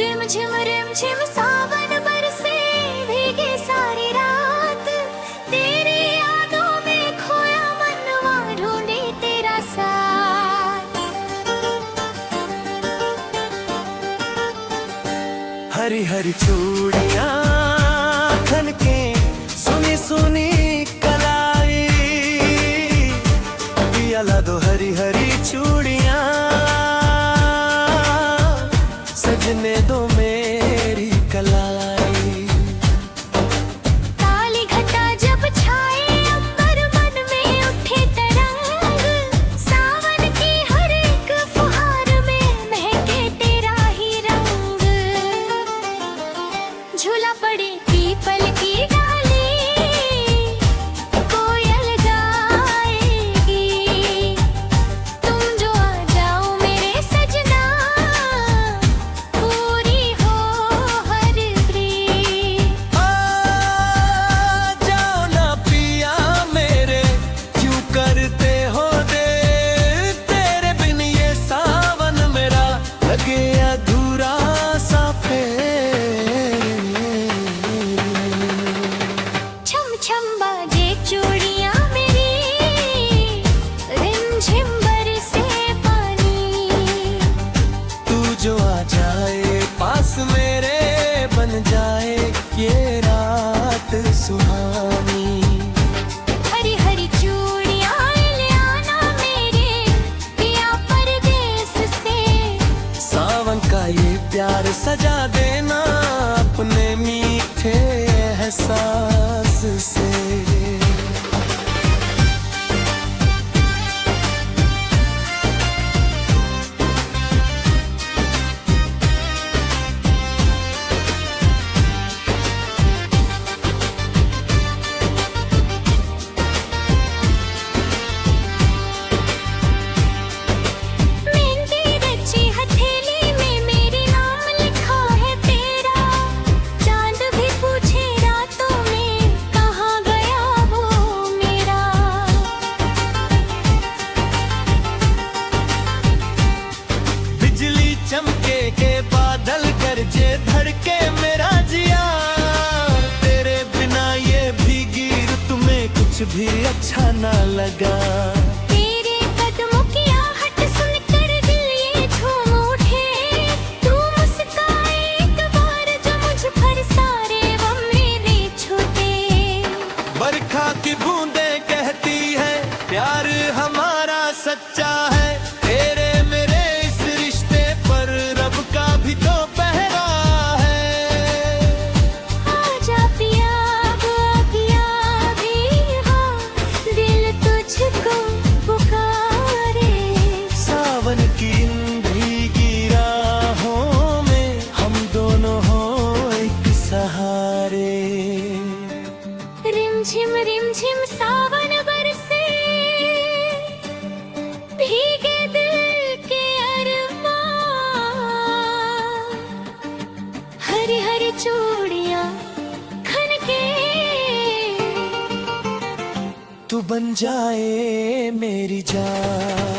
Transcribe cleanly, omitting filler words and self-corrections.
Rim झिम सावन बरसे भीगे सारी रात, तेरी यादों में खोया मनवा ढूंढे तेरा साथ। हरी हरी चूड़ियां खनके सुनी सुनी कलाई, पिया दो हरी हरी चूड़ियां सजने दो मेरी कलाई। काली घटा जब छाए अंबर मन में उठे तरंग, सावन की हर एक फुहार में महके तेरा ही रंग। झूला पड़े पीपल की डाली, कोयल गाएगी, तुम जो आ जाओ मेरे सजना, पूरी हो हर प्रीत। आ जाओ ना पिया मेरे, क्यों करते हो देर, तेरे बिन ये सावन मेरा लगे अधूरा सा फेर। छम छम बाजे चूड़ियां मेरी, रिम झिम बरसे पानी, तू जो आ जाए पास मेरे, बन जाए ये रात सुहानी। हरी हरी चूड़ियां ले आना मेरे पिया परदेस से, सावन का ये प्यार सजा देना अपने मीठे एहसास से। मेहंदी रची हथेली में मेरी नाम लिखा है तेरा, चांद भी पूछे रातों में कहाँ गया वो मेरा। बिजली चमके के बादल गरजे धड़के मेरा जिया, तेरे बिना ये भीगी रुत में कुछ भी अच्छा ना लगा। तेरे कदमों की आहट सुनकर दिल ये झूम उठे, तू मुस्काए एक बार जो मुझ पर सारे वो मेरे छूटे। बरखा की बूंदें कहती है प्यार हमारा सच्चा है, तेरे मेरे इस रिश्ते पर रब का भी तो पहरा है। आजा पिया भी हो, दिल तुझको पुकारे। सावन की इन भीगी राहों में हम दोनों हो एक सहारे। रिम झिम सावन बरसे भीगे दिल के अरमां, हरी हरी चूड़ियां खनके, तू बन जाए मेरी जान।